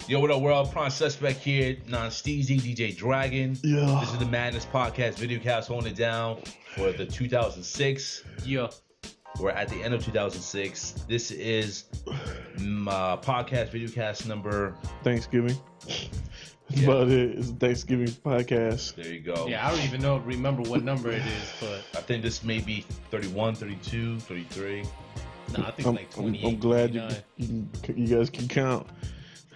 Yo, what up, world? Prime Suspect here, non-Steezy, DJ Dragon. Yeah. This is the Maddness podcast, Videocast holding it down for the 2006. Yeah. We're at the end of 2006. This is my podcast, Videocast number... Thanksgiving. That's about it. It's a Thanksgiving podcast. There you go. Yeah, I don't even remember what number it is, but... I think this may be 31, 32, 33. No, I think like 28. I'm glad you guys can count.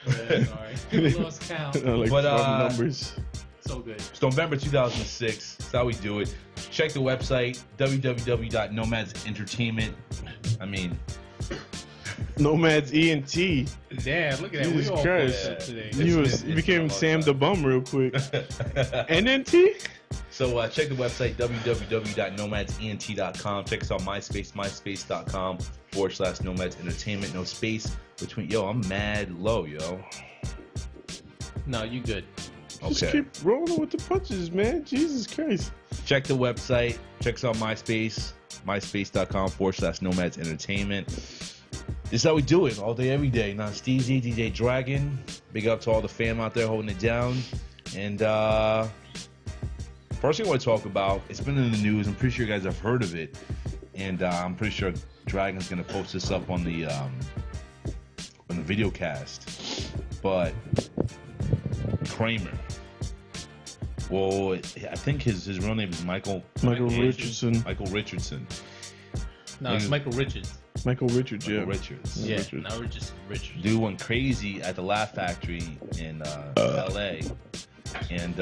Yeah, sorry. We lost count. Like numbers. So good. It's November 2006. That's how we do it. Check the website, www.Nomadz Entertainment. I mean... Nomadz ENT. Damn, look at that. Jesus We all Christ. today. You became Sam the Bum real quick. NNT? So check the website, www.nomadzentertainment.com. Check us out MySpace, myspace.com/Nomadz Entertainment. No space between. Yo, I'm mad low, yo. No, you good. Just Okay. keep rolling with the punches, man. Jesus Christ. Check the website. Check us out MySpace, myspace.com/Nomadz Entertainment. This is how we do it all day, every day. Non-Steezy, DJ Dragon. Big up to all the fam out there holding it down. And first thing I want to talk about, it's been in the news. I'm pretty sure you guys have heard of it. And I'm pretty sure Dragon's going to post this up on the Videocast. But Kramer. Well, I think his real name is Michael Richardson. Michael Richardson. No, it's Michael Richards. Michael Richards, yeah. Michael Richards. Yeah, Richards. not Richards. Dude went crazy at the Laugh Factory in LA. And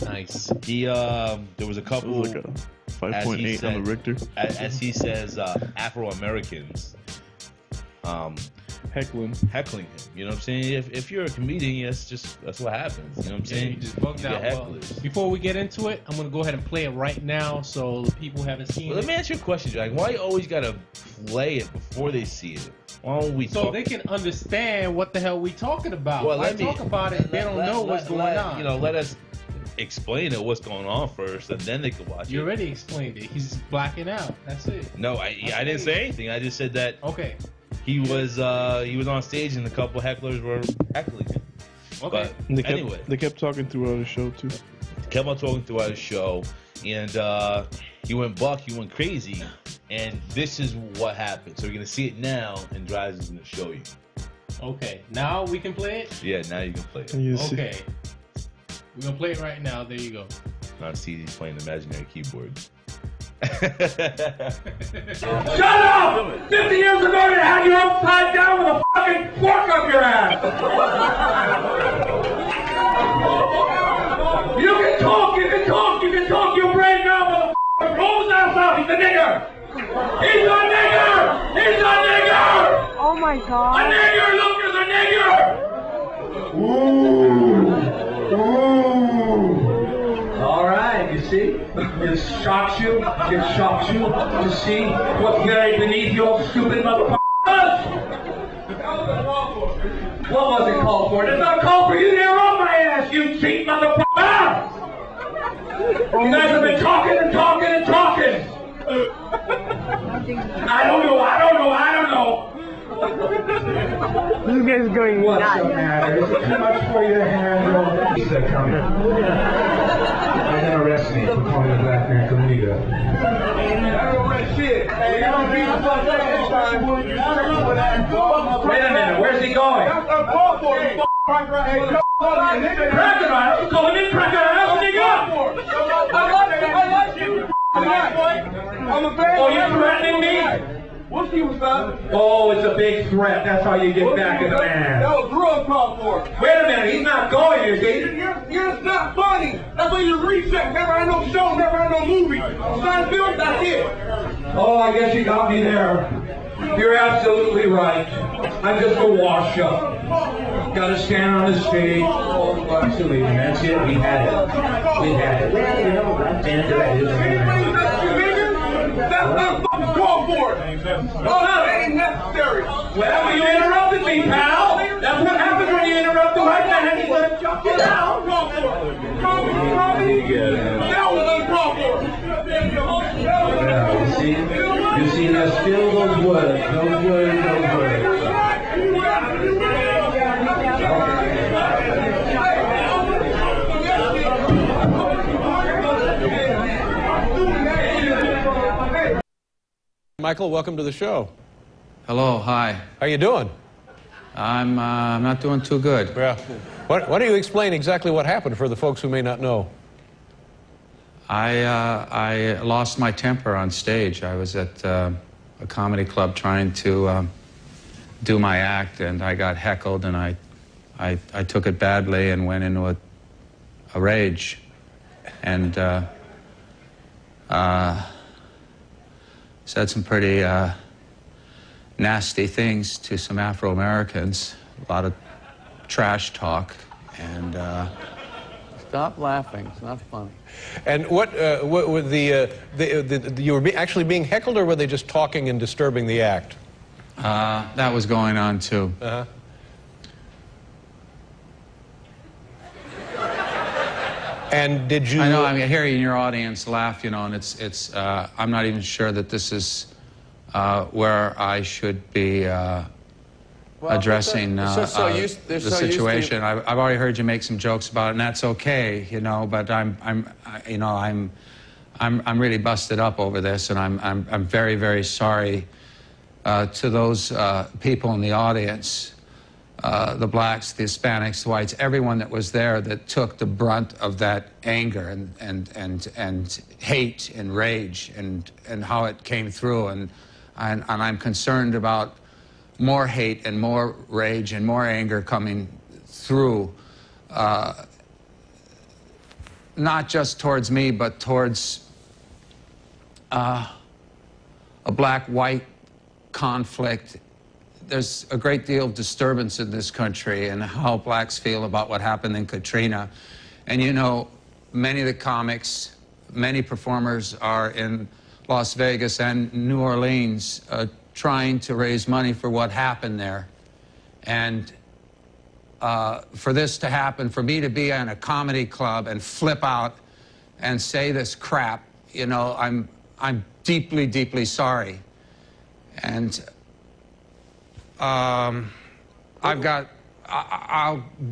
Nice. he there was a couple It was like a 5.8 on the Richter. as he says Afro-Americans Heckling. heckling him. You know what I'm saying? If you're a comedian, that's what happens. You know what I'm saying? You just bugged You out. get Well, hecklers. before we get into it, I'm gonna go ahead and play it right now, so the people haven't seen Well, let it. me ask you a question, Jack. Why you always gotta play it before they see it? Why don't we So talk? they can understand what the hell we talking about. Well, Well, talk about it, they don't know what's going on. You know, let us explain it, what's going on first, and then they can watch You it. already explained it. He's blacking out. That's it. No, I didn't say anything. I just said that Okay. he was on stage and a couple hecklers were heckling him. Okay. But And anyway, they kept talking throughout the show, too. kept on talking throughout the show, and he went crazy, and this is what happened. So you're gonna see it now, and Drives is gonna show you. Okay. Now we can play it? Yeah, now you can play it. You see- Okay. We're going to play it right now. There you go. Now see he's playing the imaginary keyboard. Shut up! 50 years ago you had you upside down with a fucking fork up your ass! You can talk, you brave now, motherfucker! Roll his ass out, he's a nigger! He's a nigger! He's a nigger! Oh my A god. nigger, Lucas, a nigger! Ooh! Alright, you see? It shocks you to see what's buried beneath your stupid motherfuckers! What was it called for? It's not called for you to hear on my ass, you cheap motherfucker! You guys have been talking and talking and talking! I don't know. This guy's going What's nuts. the matter? Is it too much for you to handle? They're coming. They're gonna arrest me for calling a black man Camila. Shit. Hey, don't be the fuck up this time. Wait a minute, where's he going? Crocodile? You calling me crocodile, nigga? I like you. I'm a bad. Oh, you're threatening me? What's he was about? Oh, it's a big threat. That's how you get back at the man. That was real call for. Wait a minute, he's not going, is he? You're not funny. That's why you reset. Never had no show, never had no movie. Sign film, that's it. Oh, I guess you got me there. You're absolutely right. I'm just a wash-up. Gotta stand on the stage. Absolutely, and that's it. We had it. And That's not fucking call for it. Oh, that ain't necessary. well, you interrupted me, pal. That's what happens when you interrupt the white man. He's gonna jump you down. Call for it. That was uncalled for. You see, there's still those words. Michael, welcome to the show. Hello, hi. How you doing? I'm not doing too good. Yeah. Why don't you explain exactly what happened for the folks who may not know? I lost my temper on stage. I was at a comedy club trying to do my act, and I got heckled, and I took it badly and went into a rage, and said some pretty nasty things to some Afro-Americans, a lot of trash talk, and Stop laughing. It's not funny. And what were you were actually being heckled, or were they just talking and disturbing the act? that was going on too. Uh-huh. And did you? I know. I mean, hearing your audience laugh, you know, and it's. I'm not even sure that this is where I should be addressing the situation. I've already heard you make some jokes about it, and that's okay, you know. But I'm really busted up over this, and I'm very, very sorry to those people in the audience. The blacks, the Hispanics, the whites, everyone that was there that took the brunt of that anger and hate and rage and how it came through, and I'm concerned about more hate and more rage and more anger coming through, not just towards me, but towards a black-white conflict. There's a great deal of disturbance in this country and how blacks feel about what happened in Katrina. And you know, many of the comics, many performers are in Las Vegas and New Orleans trying to raise money for what happened there. And for this to happen, for me to be in a comedy club and flip out and say this crap, you know, I'm deeply, deeply sorry. And I'll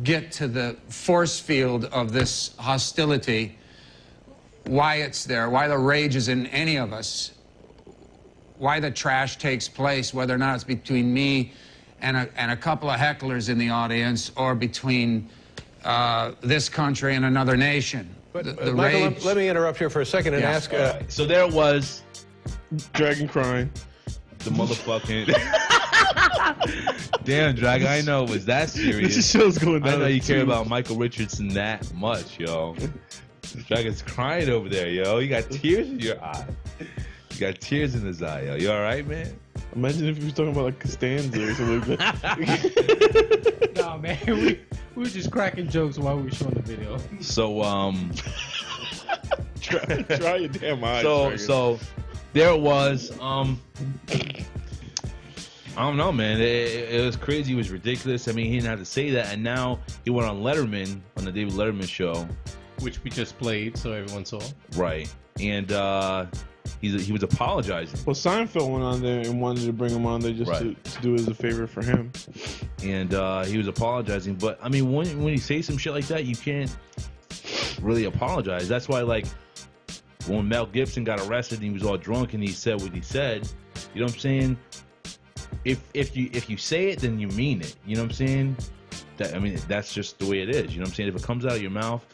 get to the force field of this hostility, why it's there, why the rage is in any of us, why the trash takes place, whether or not it's between me and a couple of hecklers in the audience or between this country and another nation. But Michael, rage... let me interrupt here for a second and ask... So there was... Dragon crying. The motherfucking... Damn, Dragon, I know it was that serious. This show's going down. I know you care about Michael Richardson that much, yo. Dragon's crying over there, yo. You got tears in your eye. You got tears in his eye, yo. You all right, man? Imagine if he was talking about like Costanza or something like that. Nah, man, we were just cracking jokes while we were showing the video. So, try your damn eyes. So there was, I don't know, man. It was crazy. It was ridiculous. I mean, he didn't have to say that. And now he went on Letterman, on the David Letterman show. Which we just played, so everyone saw. Right. And he was apologizing. Well, Seinfeld went on there and wanted to bring him on there just to do it as a favor for him. And he was apologizing. But, I mean, when you say some shit like that, you can't really apologize. That's why, like, when Mel Gibson got arrested and he was all drunk and he said what he said, you know what I'm saying? If you say it, then you mean it. You know what I'm saying? I mean, that's just the way it is. You know what I'm saying? If it comes out of your mouth,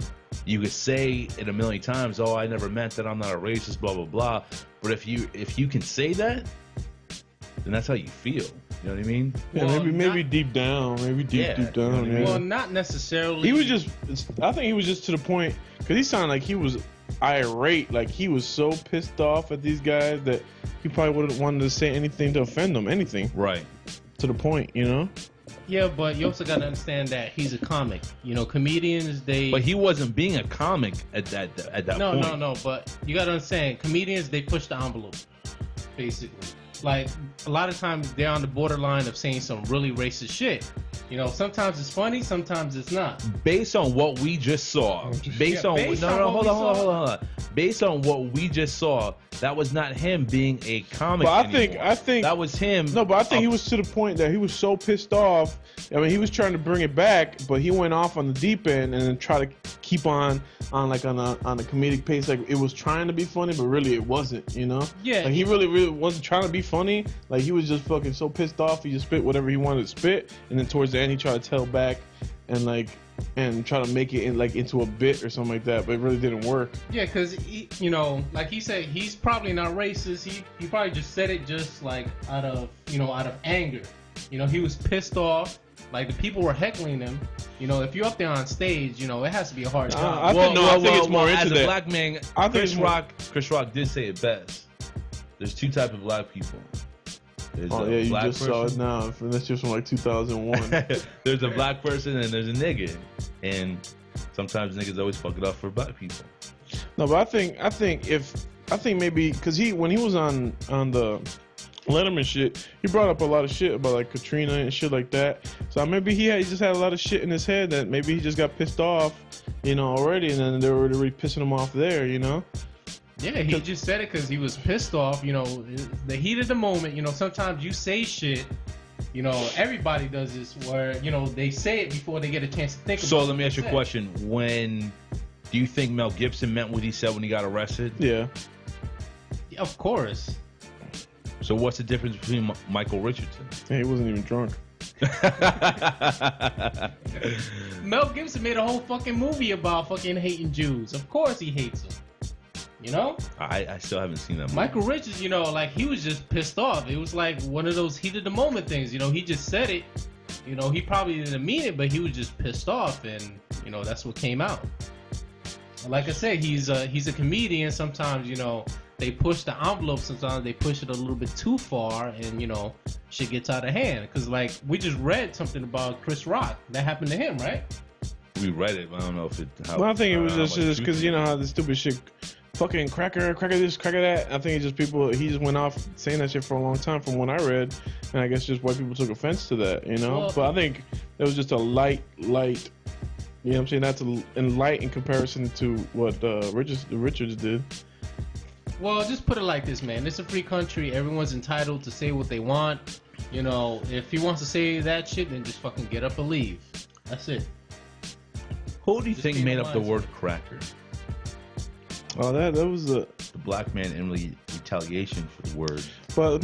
you could say it a million times. Oh, I never meant that. I'm not a racist. Blah blah blah. But if you can say that, then that's how you feel. You know what I mean? Yeah, well, maybe deep down. Maybe deep down. Yeah. Well, not necessarily. He was just. I think he was just to the point because he sounded like he was irate. Like he was so pissed off at these guys that he probably wouldn't wanted to say anything to offend them. Anything. Right. To the point, you know. Yeah, but you also got to understand that he's a comic. You know, comedians, they... But he wasn't being a comic at that point. No, but you got to understand, comedians, they push the envelope, basically. Like, a lot of times, they're on the borderline of saying some really racist shit. You know, sometimes it's funny, sometimes it's not. Based on what we just saw. Hold on. based on what we just saw, that was not him being a comic. But anymore. I think that was him. No, but I think he was to the point that he was so pissed off. I mean, he was trying to bring it back, but he went off on the deep end and then try to keep on a comedic pace. Like it was trying to be funny, but really it wasn't. You know? Yeah. Like he really wasn't trying to be funny. Like he was just fucking so pissed off. He just spit whatever he wanted to spit, and then towards the end he tried to tell back and try to make it into a bit or something like that, but it really didn't work. Yeah, because like he said, he's probably not racist. He probably just said it just like out of anger. He was pissed off. Like the people were heckling him. If you're up there on stage, it has to be a hard job. I think it's more into as that. a black man, Chris Rock did say it best. There's two types of black people. There's you just saw it now. That's just from like 2001. There's a black person and there's a nigga, and sometimes niggas always fuck it up for black people. No, but I think maybe because when he was on the Letterman shit, he brought up a lot of shit about like Katrina and shit like that. So maybe he just had a lot of shit in his head that maybe he just got pissed off, already, and then they were already pissing him off there, Yeah, he just said it because he was pissed off. The heat of the moment. Sometimes you say shit. Everybody does this where they say it before they get a chance to think about it. So let me ask you a question. Do you think Mel Gibson meant what he said when he got arrested? Yeah. Of course. So what's the difference between Michael Richardson? Yeah, he wasn't even drunk. Mel Gibson made a whole fucking movie about fucking hating Jews. Of course he hates them. I still haven't seen that movie. Michael Richards, like he was just pissed off. It was like one of those heat of the moment things. He just said it. He probably didn't mean it, but he was just pissed off, and that's what came out. Like I said, he's a comedian. Sometimes they push the envelope. Sometimes they push it a little bit too far, and shit gets out of hand. Because like we just read something about Chris Rock that happened to him, right? We read it, but I don't know if it. I think it was just because how the stupid shit. Fucking cracker this, cracker that. I think it's just he just went off saying that shit for a long time from what I read, and I guess just white people took offense to that, Well, but I think it was just a light, you know what I'm saying? That's light in comparison to what Richards did. Well, just put it like this, man. It's a free country. Everyone's entitled to say what they want. If he wants to say that shit, then just fucking get up and leave. That's it. Who do you think made up the word cracker? Oh, that was the black man in retaliation for the word. But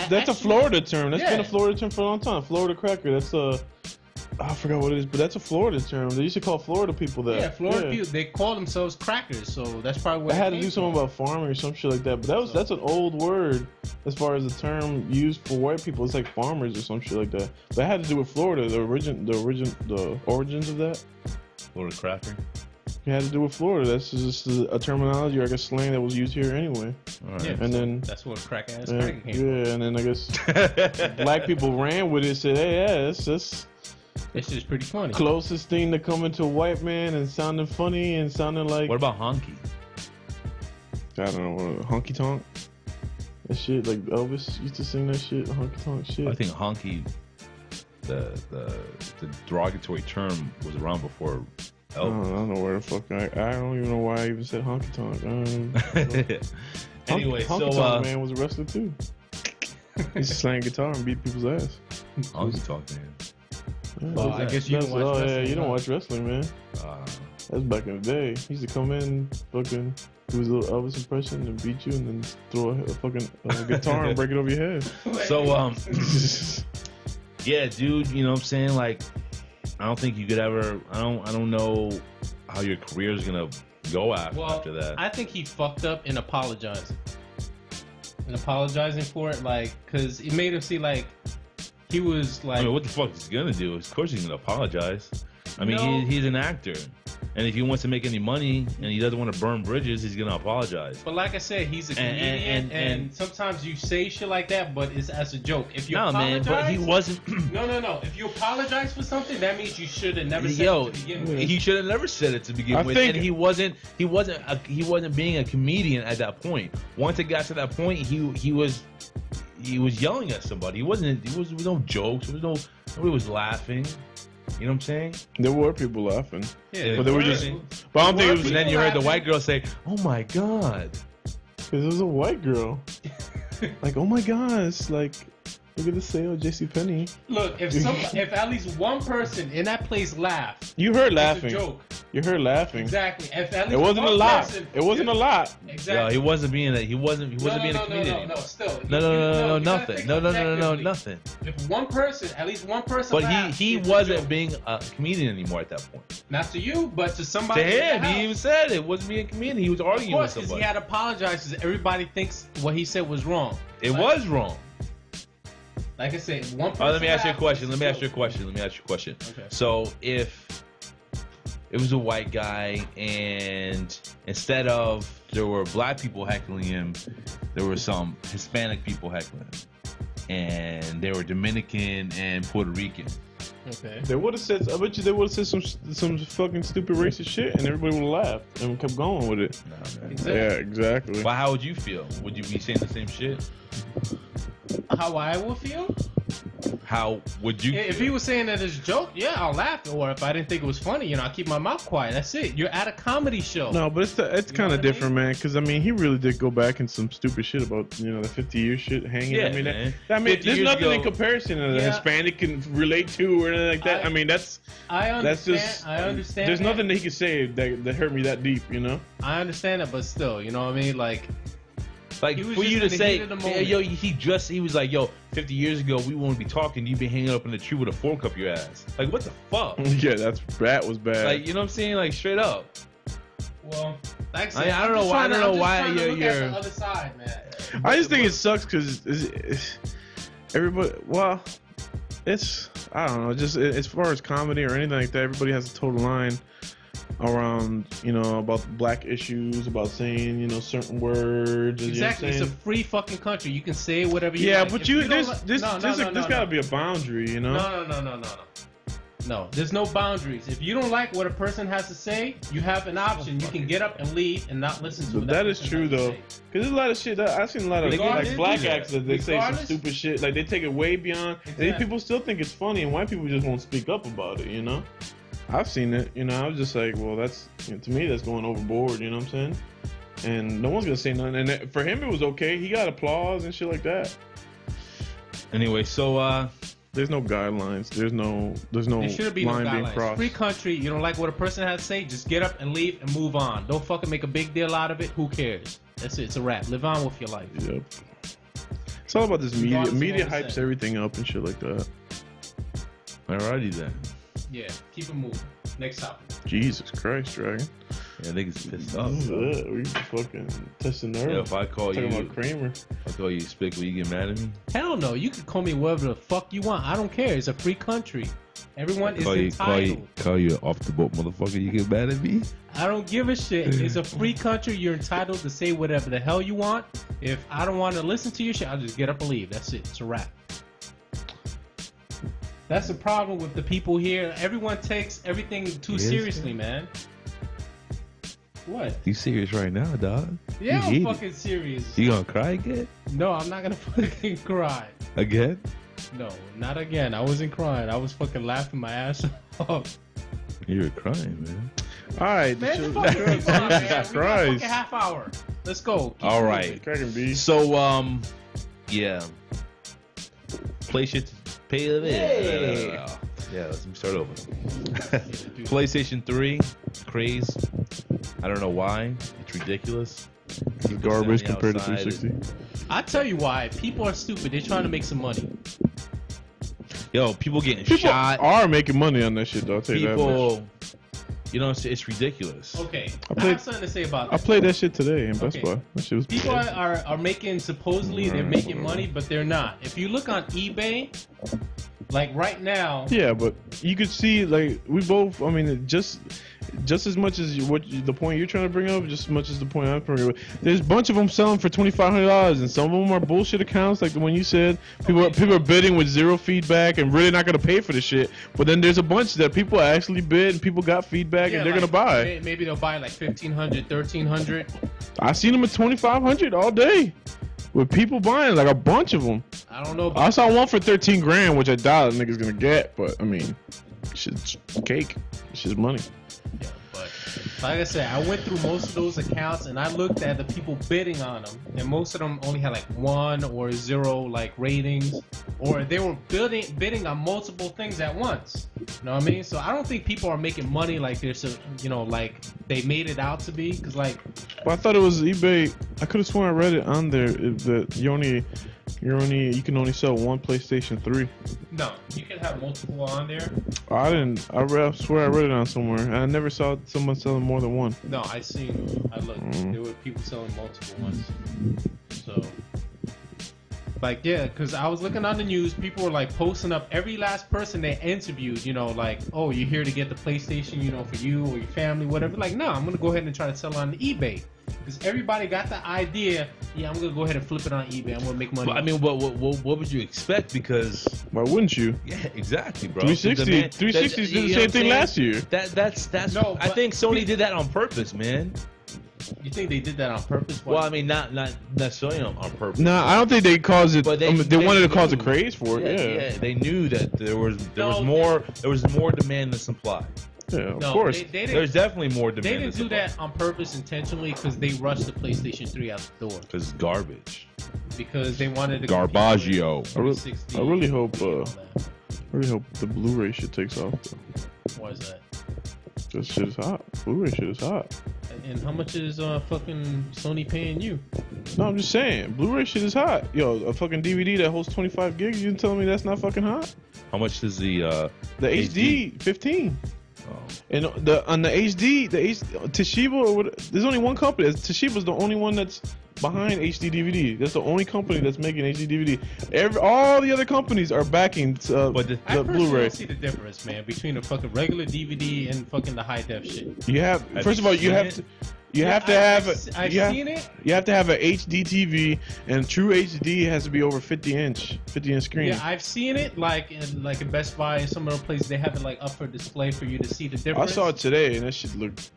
that's a Florida term. That's been a Florida term for a long time. Florida cracker. That's I forgot what it is, but that's a Florida term. They used to call Florida people that. Yeah, Florida people. They call themselves crackers, so that's probably what. I had to do something about farming or some shit like that. But that's an old word as far as the term used for white people. It's like farmers or some shit like that. But it had to do with Florida. The origins of that. Florida cracker. It had to do with Florida. That's just a terminology or like a slang that was used here anyway. Right. Yeah, and then that's where cracker came from. And then I guess black people ran with it. Said, "Hey, yeah, it's just just pretty funny." Closest thing to coming to a white man and sounding funny and sounding like. What about honky? I don't know, honky tonk. That shit, like Elvis used to sing that shit, honky tonk shit. I think honky, the derogatory term was around before. I don't know where the fuck I don't even know why I even said honky tonk. Anyway, honky tonk man was a wrestler too. He used to slang guitar and beat people's ass. Honky tonk man. Yeah, well, I guess you don't watch wrestling. Yeah, you don't watch wrestling, man. That's back in the day. He used to come in, fucking do his little Elvis impression and beat you, and then throw a fucking guitar and break it over your head. So yeah, dude, you know what I'm saying? Like, I don't think you could ever. I don't know how your career is gonna go after that. I think he fucked up in apologizing for it, like, cause it made him see like he was like. I mean, what the fuck is he gonna do? Of course he's gonna apologize. I mean, he's an actor, and if he wants to make any money and he doesn't want to burn bridges, he's gonna apologize. But like I said, he's a comedian, and sometimes you say shit like that, but it's as a joke. If you apologize, man, but he wasn't. No. If you apologize for something, that means you should have never said it to begin with. He should have never said it to begin with, and he wasn't being a comedian at that point. Once it got to that point, he was yelling at somebody. There was no jokes. Nobody was laughing. You know what I'm saying? There were people laughing. Yeah, but they were just. But I don't think it was. But then you heard the white girl say, "Oh my god," because it was a white girl. Like, oh my gosh, like. Look at the sale, JCPenney. Look, if at least one person in that place laughed, you heard laughing. It's a joke. You heard laughing. Exactly. If at least it wasn't one a lot. Person, it wasn't a lot. Exactly. Yo, he wasn't being a. He wasn't being a comedian. No, still. No, nothing. No, nothing. If one person, at least one person. But laughed, he wasn't being a comedian anymore at that point. Not to you, but to somebody. To him, he even said it wasn't being a comedian. He was arguing with somebody. He had apologized because everybody thinks what he said was wrong. It was wrong. Like I said, one person. Let me ask you a question. Okay. So if it was a white guy and instead of there were black people heckling him, there were some Hispanic people heckling him, and they were Dominican and Puerto Rican. Okay. They would have said. I bet you they would have said some fucking stupid racist shit, and everybody would have laughed and kept going with it. Nah, exactly. Yeah, exactly. Well, how would you feel? Would you be saying the same shit? How I would feel? How would you? If he was saying that as a joke, yeah, I'll laugh. Or if I didn't think it was funny, I keep my mouth quiet. That's it. You're at a comedy show. No, but it's kind of different, man. Because he really did go back in some stupid shit about the 50-year shit hanging. Yeah, man. There's nothing in comparison that a Hispanic can relate to or anything like that. I understand. That's just. I understand. There's nothing that he could say that hurt me that deep, I understand it, but still, you know what I mean, like for you to say, yo, he was like, yo, 50 years ago we wouldn't be talking. You've been hanging up in a tree with a fork up your ass. Like, what the fuck? Yeah, that was bad. Like, you know what I'm saying? Like, straight up. Well, like I said, I don't know why you're the other side, man. I just think it sucks because everybody. Well, it's I don't know. Just as far as comedy or anything like that, everybody has a total line around about black issues, about saying certain words. Exactly, it's a free fucking country. You can say whatever you like. But there's gotta be a boundary, No, there's no boundaries. If you don't like what a person has to say, you have an option. You can get up and leave and not listen to it. That is true though, because there's a lot of shit that I've seen a lot of black actors that they say some stupid shit, like they take it way beyond. Exactly. And people still think it's funny, and white people just won't speak up about it. I've seen it. I was just like, well, that's to me that's going overboard. You know what I'm saying? And no one's gonna say nothing. And for him, it was okay. He got applause and shit like that. Anyway, so there's no guidelines. There's no there should be line no being guidelines. crossed. Free country. You don't like what a person has to say, just get up and leave and move on. Don't fucking make a big deal out of it. Who cares? That's it. It's a wrap. Live on with your life. Yep. It's all about this media. Media hypes everything up and shit like that. Alrighty then. Yeah, keep it moving. Next topic. Jesus Christ, Dragon. Yeah, niggas pissed off. We fucking testing nerves. Yeah, if I call talking you about Kramer. If I call you Spick, will you get mad at me? Hell no. You can call me whatever the fuck you want. I don't care. It's a free country. Everyone is entitled. Call you off the boat, motherfucker. You get mad at me? I don't give a shit. It's a free country. You're entitled to say whatever the hell you want. If I don't want to listen to your shit, I'll just get up and leave. That's it. It's a wrap. That's the problem with the people here. Everyone takes everything too seriously, man. What? You serious right now, dog? Yeah, I'm fucking serious. You gonna cry again? No, I'm not gonna fucking cry. Again? No, not again. I wasn't crying. I was fucking laughing my ass off. You were crying, man. All right. Man, the fucking people out, man. We got a fucking half hour. Let's go. All right. So, yeah. Yeah, let me start over. PlayStation 3, craze. I don't know why. It's ridiculous. It's garbage compared to 360. I tell you why. People are stupid. They're trying to make some money. Yo, people getting people shot. Are making money on that shit, though. I'll tell you that much. You know, it's ridiculous. Okay, I have something to say about that. I played that shit today in Best Buy. That shit was people are making, supposedly they're making money, but they're not. If you look on eBay, like right now. Yeah, but you could see, like, we both, I mean, just as much as the point you're trying to bring up, just as much as the point I'm bringing up. There's a bunch of them selling for $2,500, and some of them are bullshit accounts, like the one you said. People are bidding with zero feedback and really not going to pay for the shit. But then there's a bunch that people actually bid and people got feedback and they're going to buy. Maybe they'll buy like $1,500, $1,300. I seen them at $2,500 all day. With people buying, like a bunch of them. I don't know. I saw one for $13,000, which I doubt a nigga's gonna get, but I mean, Shit's cake. Shit's money. Yeah, but like I said, I went through most of those accounts and I looked at the people bidding on them, and most of them only had like 1 or 0 like ratings, or they were bidding on multiple things at once. You know what I mean? So I don't think people are making money like there's a, you know, like they made it out to be. Cause like, well, I thought it was eBay. I could have sworn I read it on there that you can only sell 1 PlayStation 3. no, you can have multiple on there. I didn't. I swear I read it on somewhere. And I never saw someone selling more than 1. No, I looked. There were people selling multiple ones. So, like, yeah, because I was looking on the news, people were like posting up every last person they interviewed, you know, like, oh, you're here to get the PlayStation, you know, for you or your family, whatever. Like, no, I'm gonna go ahead and try to sell on eBay. Because everybody got the idea, yeah, I'm gonna go ahead and flip it on eBay. I'm gonna make money. But, I mean, what would you expect? Because why wouldn't you? Yeah, exactly, bro. 360 did the same thing last year. That's. No, I think Sony did that on purpose, man. You think they did that on purpose? Well, I mean, not necessarily on purpose. No, I don't think they caused it. But they wanted to cause a craze for it. Yeah, they knew that there was more demand than supply. Yeah, of course. There's definitely more demand. They didn't do that on purpose intentionally because they rushed the PlayStation 3 out the door. Because it's garbage. Because they wanted to Garbaggio. I really hope the Blu-ray shit takes off. Why is that? This shit is hot. Blu-ray shit is hot. And how much is fucking Sony paying you? No, I'm just saying, Blu-ray shit is hot. Yo, a fucking DVD that holds 25 gigs, you telling me that's not fucking hot? How much is the HD 15? Oh. And on the HD, Toshiba, or what, there's only one company. Toshiba's the only one that's behind HD DVD. That's the only company that's making HD DVD. All the other companies are backing the Blu-ray. I don't see the difference, man, between the fucking regular DVD and fucking the high def shit. You have, first of all, you have to. I've seen it. You have to have an HD TV, and true HD has to be over 50 inch screen. Yeah, I've seen it like in Best Buy and some other places. They have it like up for display for you to see the difference. I saw it today, and that shit looked.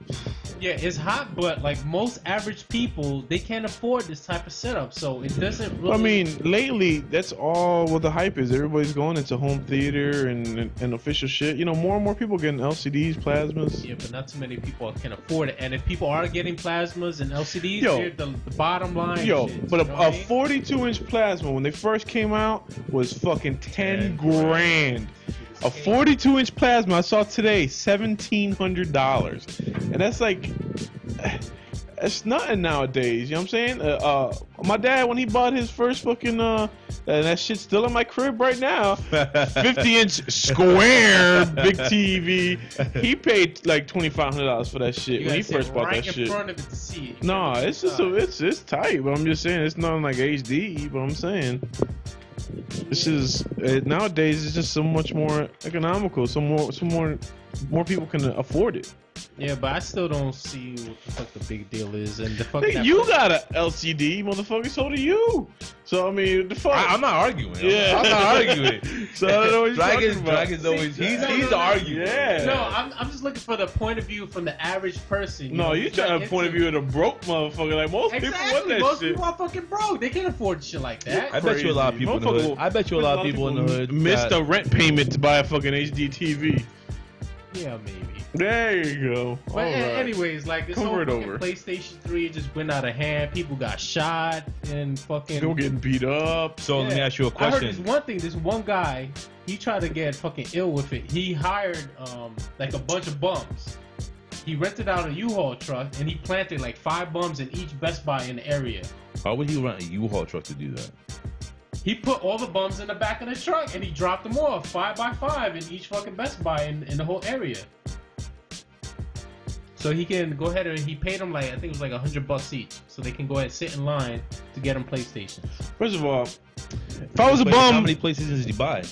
Yeah, it's hot, but like most average people, they can't afford this type of setup, so it doesn't really. I mean, lately, that's all what the hype is. Everybody's going into home theater and official shit. You know, more and more people getting LCDs, plasmas. Yeah, but not too many people can afford it. And if people are getting plasmas and LCDs, yo, the bottom line. Yo, shit, but a 42-inch plasma when they first came out was fucking 10 grand. A 42-inch plasma I saw today, $1,700, and that's like, it's nothing nowadays. You know what I'm saying? My dad, when he bought his first fucking and that shit's still in my crib right now, 50-inch square big TV. He paid like $2,500 for that shit when he first bought that shit. Front of it to see it. No, it's just it's tight, but I'm just saying it's not like HD. But I'm saying this is nowadays it's just so much more economical. More people can afford it. Yeah, but I still don't see what the fuck the big deal is. And the fuck you got a LCD, motherfucker. So do you. So I mean, the fuck. I'm not arguing. Yeah, I'm not arguing. So I don't know what you're talking about. Dragon's always he's arguing. Yeah. No, I'm just looking for the point of view from the average person. No, you trying to point of view of the broke motherfucker. Like most people want that most shit. People are fucking broke. They can't afford shit like that. I bet you a lot of people in the hood. I bet you a lot of people in the hood missed a rent payment to buy a fucking HD TV. Yeah, maybe. There you go. But anyways, like this whole fucking over. PlayStation 3 just went out of hand. People got shot and fucking. People getting beat up. So let me ask you a question. I heard this one thing. This one guy, he tried to get fucking ill with it. He hired like a bunch of bums. He rented out a U-Haul truck and he planted like 5 bums in each Best Buy in the area. How would he rent a U-Haul truck to do that? He put all the bums in the back of the truck and he dropped them off 5 by 5 in each fucking Best Buy in the whole area. So he can go ahead and he paid them like, I think it was like $100 each. So they can go ahead and sit in line to get them PlayStation. First of all, if I was a bum, how many PlayStations did he buy?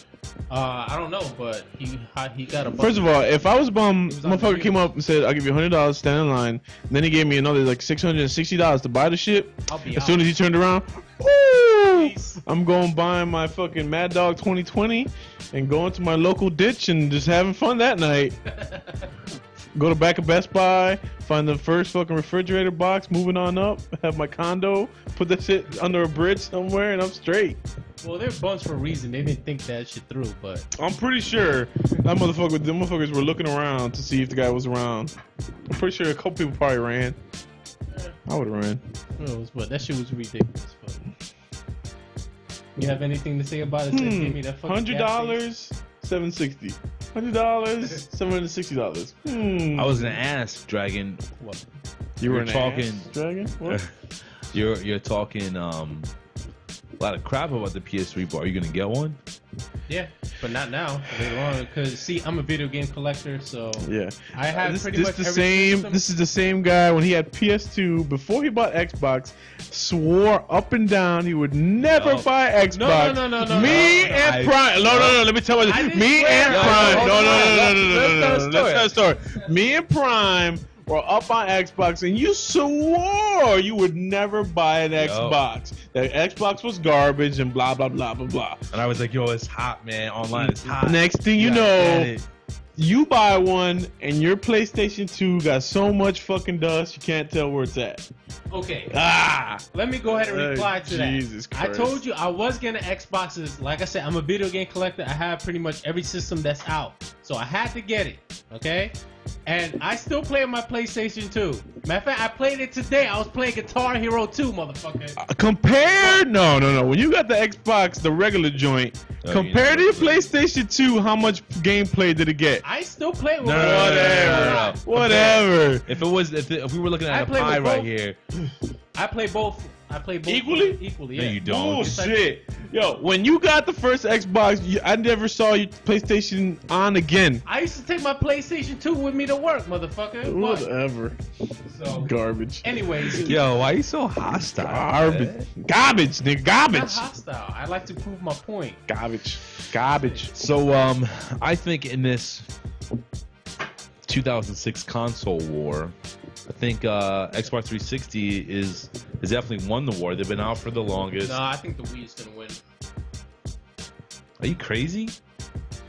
I don't know, but he got a bum. First of all, if I was a bum, motherfucker came up and said, I'll give you $100, stand in line. And then he gave me another like $660 to buy the shit. As soon as he turned around, woo! I'm going buying my fucking Mad Dog 2020 and going to my local ditch and just having fun that night. Go to back of Best Buy, find the first fucking refrigerator box, moving on up, have my condo, put that shit under a bridge somewhere, and I'm straight. Well, they're bunched for a reason. They didn't think that shit through, but I'm pretty sure them motherfuckers were looking around to see if the guy was around. I'm pretty sure a couple people probably ran. I would have ran. Who knows, but that shit was ridiculous. But you have anything to say about it? Give me that fucking $100, $760. $100, $760. I was gonna ask Dragon. What? You were talking, Dragon? What? You're talking a lot of crap about the PS3, but are you gonna get one? Yeah, but not now. Later on, because see, I'm a video game collector, so yeah, I have this pretty much the every same. system. This is the same guy when he had PS2 before he bought Xbox. Swore up and down he would never buy Xbox. No. Me and Prime. No. Let me tell you. Me and Prime. No. Let's tell a story. Me and Prime were up on Xbox, and you swore you would never buy an Xbox. That Xbox was garbage and blah blah blah blah blah. And I was like, yo, it's hot, man. Online, it's hot. Next thing you know, you buy one, and your PlayStation 2 got so much fucking dust you can't tell where it's at. Okay. Let me go ahead and reply to that. Jesus Christ. I told you I was getting Xboxes. Like I said, I'm a video game collector. I have pretty much every system that's out. So I had to get it. Okay? And I still play on my PlayStation 2. Matter of fact, I played it today. I was playing Guitar Hero 2, motherfucker. Compared? No. When you got the Xbox, the regular joint, compared to your PlayStation 2, how much gameplay did it get? I still play with Whatever. If we were looking at a pie right here, I play both equally. Equally, no, yeah. you don't. Bullshit. Yo, when you got the first Xbox, I never saw your PlayStation on again. I used to take my PlayStation 2 with me to work, motherfucker. What? Whatever. So, garbage. Anyways. Yo, why are you so hostile? Garbage, nigga. Garbage. I'm not hostile. I like to prove my point. Garbage. So, I think in this 2006 console war, I think Xbox 360 is definitely won the war. They've been out for the longest. No, I think the Wii is gonna win. Are you crazy?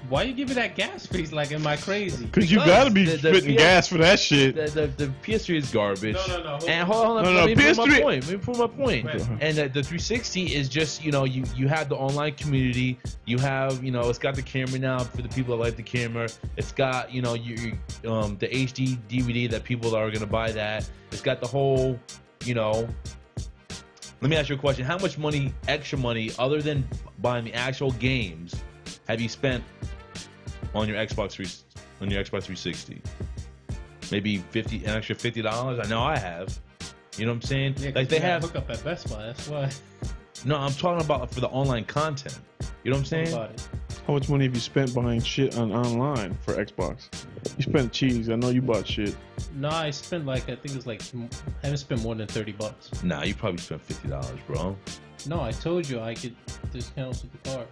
Why you give me that gas face? Like, am I crazy? Because you gotta be spitting gas for that shit. The PS3 is garbage. No. And hold on, no, let me prove PS3. my point. Let me prove my point. Right. And the 360 is just, you have the online community. You have, it's got the camera now for the people that like the camera. It's got, the HD DVD that people are gonna buy that. It's got the whole, Let me ask you a question. How much extra money, other than buying the actual games, have you spent on your Xbox 360? Maybe an extra $50. I know I have. You know what I'm saying? Yeah, like they have hook up at Best Buy. That's why. No, I'm talking about for the online content. You know what I'm saying? How much money have you spent buying shit online for Xbox? You spent cheese. I know you bought shit. No, I spent I think it's I haven't spent more than $30. Nah, you probably spent $50, bro. No, I told you I could discounts with the card.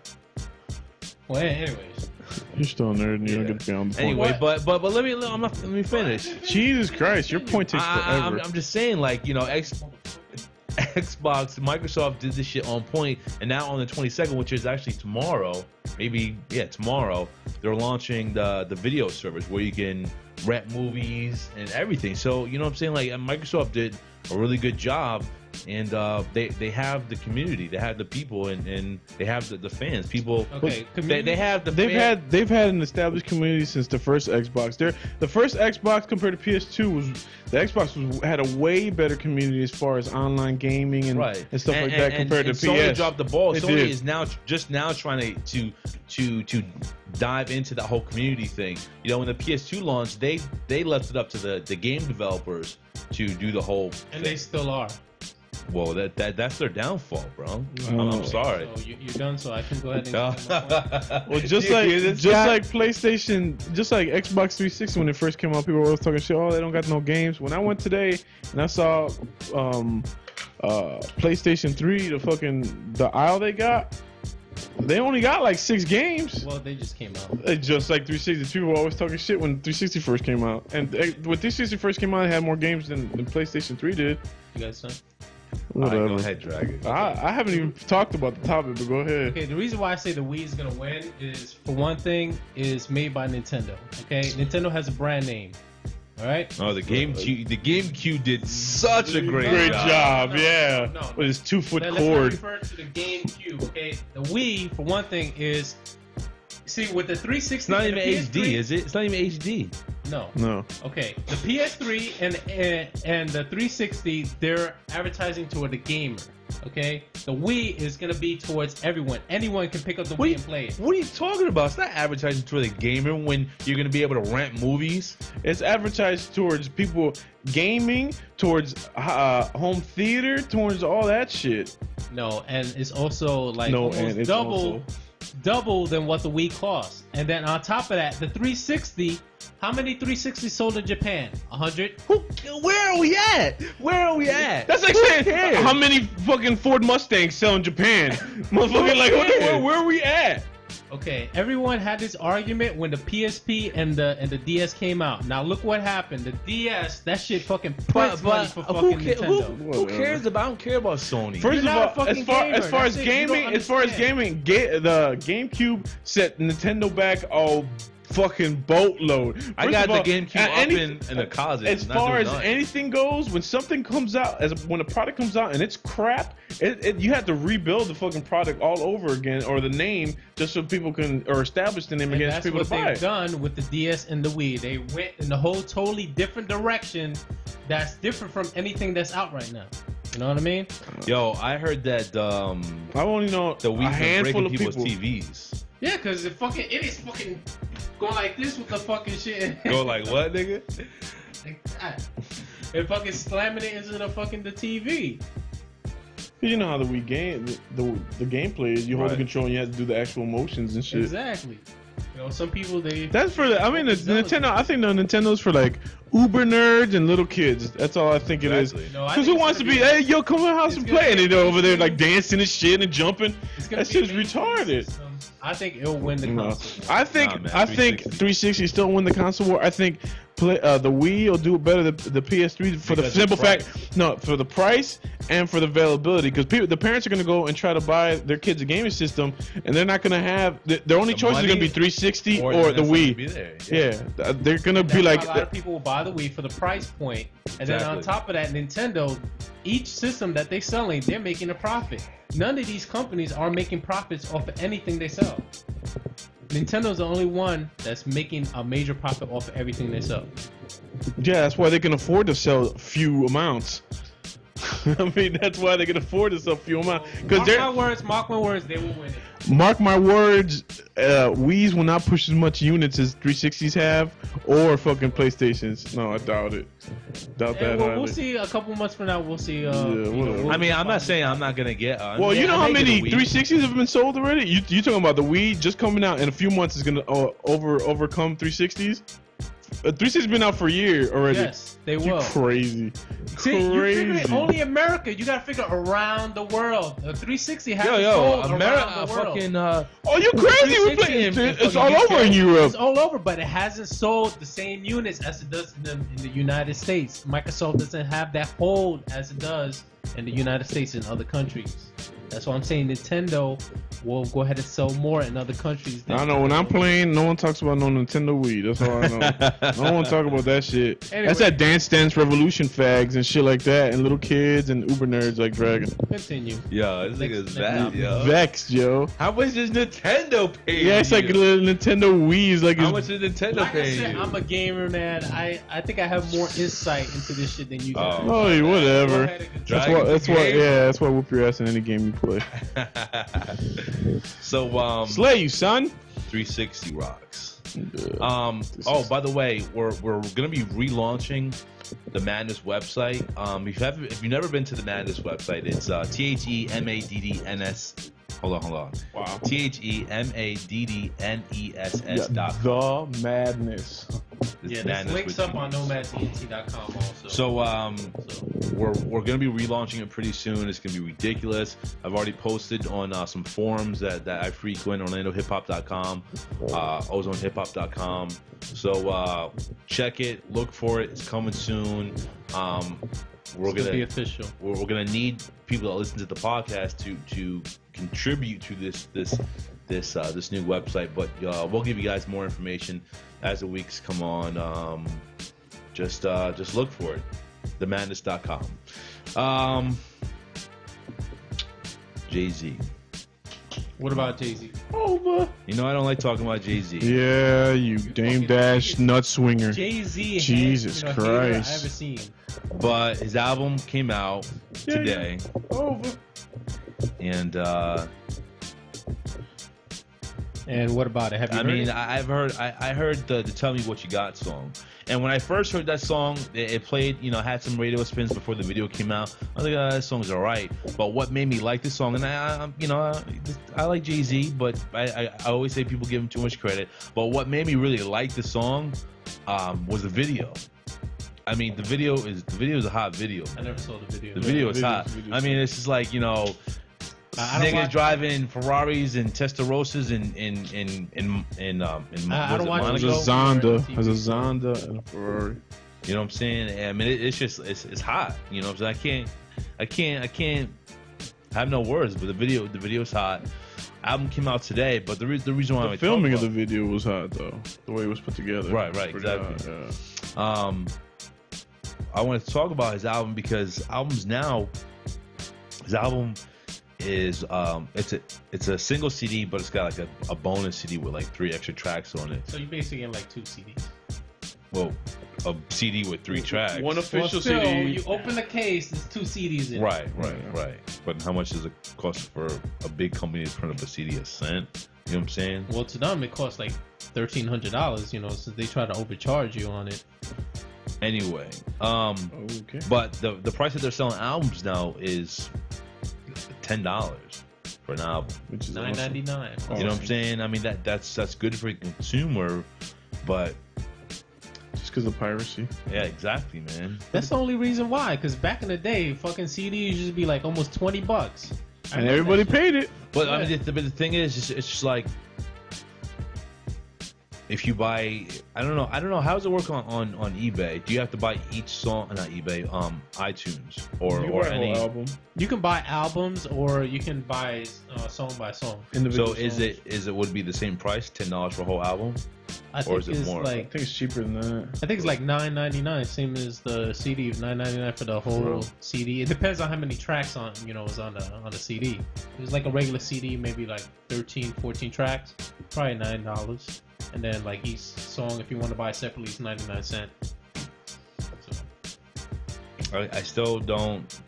Well, anyways. You're still a nerd and you don't get to be on the point. Anyway, but let me finish. Jesus Christ, your point takes forever. I'm just saying, Xbox, Microsoft did this shit on point, and now on the 22nd, which is actually tomorrow, tomorrow, they're launching the video service where you can rent movies and everything. So you know what I'm saying? Microsoft did a really good job, and they have the community, they have the people, and they have the fans. People, okay, they've had an established community since the first Xbox. The first Xbox compared to PS2 had a way better community as far as online gaming and stuff like that compared to PS. Sony dropped the ball. Sony is now trying to dive into that whole community thing. When the PS2 launched, they left it up to the game developers to do the whole and thing. they still are. Well, that's their downfall, bro. I'm sorry. So you're done, so I can go ahead and get my point. Well, just like PlayStation, just like Xbox 360 when it first came out, people were always talking shit. Oh, they don't got no games. When I went today and I saw PlayStation 3, the aisle they only got 6 games. Well, they just came out. Just like 360. People were always talking shit when 360 first came out. And when 360 first came out, it had more games than PlayStation 3 did. You guys done? Whatever. Go ahead, Dragon. I haven't even talked about the topic, but go ahead. Okay, the reason why I say the Wii is gonna win is, for one thing, is made by Nintendo. Okay, Nintendo has a brand name. All right. Oh, the GameCube did such a great job. No, Yeah, no. with his 2-foot Let's cord. not refer to the GameCube. Okay, the Wii, for one thing, is see with the 360. It's not and even the PS3, HD, is it? It's not even HD. No. Okay, the PS3 and the 360, they're advertising toward the gamer. Okay, the Wii is gonna be towards everyone. Anyone can pick up the Wii and play it. What are you talking about? It's not advertising to the gamer when you're gonna be able to rent movies. It's advertised towards people gaming, towards home theater, towards all that shit. No, and it's also like almost double than what the Wii costs. And then on top of that, the 360. How many 360 sold in Japan? 100? Where are we at? That's like saying how many fucking Ford Mustangs sell in Japan? Motherfucker, like where are we at? Okay, everyone had this argument when the PSP and the DS came out. Now look what happened. The DS, that shit fucking prints money for fucking Nintendo. Who cares about? I don't care about Sony. First You're of all, as far as the GameCube set Nintendo back a fucking boatload. I got the GameCube up in the closet. As far as anything goes, when something comes out, when a product comes out and it's crap, you have to rebuild the fucking product all over again, or the name, just so people can, or establish the name again for people to buy it. That's what they've done with the DS and the Wii. They went in a whole totally different direction that's different from anything that's out right now. You know what I mean? Yo, I heard that I only know the Wii a handful of people's people. TVs. Yeah, because it is fucking going like this with the fucking shit. Go like what, nigga? Like that. And fucking slamming it into the TV. You know how the Wii game, the gameplay is. You hold the control and you have to do the actual motions and shit. Exactly. You know, some people That's for the. I mean, the Nintendo. I think the Nintendo's for like uber nerds and little kids. That's all I think it is. Because who wants to be? Hey, yo, come to my house and play, and they're over there like dancing and shit and jumping. That shit's retarded. I think it'll win the console. I think 360 still win the console war. I think the Wii will do it better than the PS3 for the simple fact, for the price and for the availability. Because the parents are going to go and try to buy their kids a gaming system, and they're not going to have their only choice is going to be 360 or the Wii. Yeah, they're going to be like. A lot of people will buy the Wii for the price point, and then on top of that, Nintendo, each system that they're selling, they're making a profit. None of these companies are making profits off of anything they sell. Nintendo's the only one that's making a major profit off of everything they sell. Yeah, that's why they can afford to sell few amounts. I mean, that's why they can afford to sell few amounts. Mark my words, they will win it. Mark my words, Wii's will not push as much units as 360s have, or fucking PlayStations. No, I doubt it. Doubt that. We'll see a couple months from now. We'll see. I mean, I'm not saying I'm not gonna get. Well, you know how many 360s have been sold already? You talking about the Wii just coming out in a few months is gonna overcome 360s? 360's been out for a year already. Yes, they will. Crazy. See, you figure only America. You gotta figure around the world. The 360 has sold America, around the world. fucking. Oh, you crazy? We playing. It's all over in Europe. It's all over, but it hasn't sold the same units as it does in the United States. Microsoft doesn't have that hold as it does in the United States and other countries. That's why I'm saying Nintendo will go ahead and sell more in other countries. I know when I'm playing, no one talks about no Nintendo Wii. That's all I know. No one talk about that shit. Anyway. That's that Dance Dance Revolution fags and shit like that, and little kids and uber nerds like Dragon. Continue. Yo, this nigga's bad, yo. Vexed, yo. How much does Nintendo pay? Yeah, it's like a little Nintendo Wii is like. How much does Nintendo pay? Like I said, I'm a gamer, man. I think I have more insight into this shit than you do. Oh, whatever. That's why I whoop your ass in any game you play. So slay you, son. 360 rocks. Oh, by the way, we're gonna be relaunching the Maddness website. If you've never been to the Maddness website, it's TheMaddness. Hold on. Wow. TheMaddness.com. The Maddness. Yeah, this links up on Nomadz.com also. So we're gonna be relaunching it pretty soon. It's gonna be ridiculous. I've already posted on some forums that I frequent, OrlandoHipHop.com, OzoneHipHop.com. So check it, look for it. It's coming soon. We're gonna be official. We're gonna need people that listen to the podcast to contribute to this new website. But we'll give you guys more information as the weeks come on. just look for it. Maddness.com. Jay-Z. What about Jay-Z? Over. You know I don't like talking about Jay-Z. Yeah, you Dame Dash nut swinger. Jay-Z. Jesus Christ. I ever seen. But his album came out today. Over. And what about it? Have you heard it? I heard the Tell Me What You Got song. And when I first heard that song, it played, had some radio spins before the video came out. I was like, that song's all right. But what made me like this song, and I like Jay-Z, but I always say people give him too much credit. But what made me really like the song was the video. I mean, the video is a hot video. I never saw the video. The video is hot. I mean, it's just like, niggas driving Ferraris and Testarossas in I don't watch Monaco. There's a Zonda and a Ferrari. You know what I'm saying? I mean, it's just it's hot. You know what I'm saying? I can't have no words. But the video is hot. Album came out today, but the reason why the filming of the video was hot though. The way it was put together. Right, exactly. Hot, yeah. I wanted to talk about his album because his album is it's a single CD, but it's got like a bonus CD with like 3 extra tracks on it. So you basically get like 2 CDs. Well, a CD with 3 tracks. One official still, CD. You open the case, there's 2 CDs in Right. But how much does it cost for a big company to print up a CD? $0.01? You know what I'm saying? Well, to them it costs like $1,300. Since they try to overcharge you on it. Anyway, okay. But the price that they're selling albums now is $10 for an album, which is $9.99. You know what I'm saying? I mean that's good for a consumer, but just because of piracy. Yeah, exactly, man. That's the only reason why. Because back in the day, fucking CDs used to be like almost $20, and everybody paid it. But I mean, the thing is, it's just like, if you buy, I don't know, how does it work on eBay? Do you have to buy each song, not eBay, iTunes or any album? You can buy albums, or you can buy song by song. So is it would it be the same price, $10 for a whole album, or is it more? I think it's cheaper than that. I think it's like $9.99, same as the CD, $9.99 for the whole CD. It depends on how many tracks is on the CD. It was like a regular CD, maybe like 13, 14 tracks, probably $9. And then like each song, if you want to buy separately, it's 99 cents. So. I still don't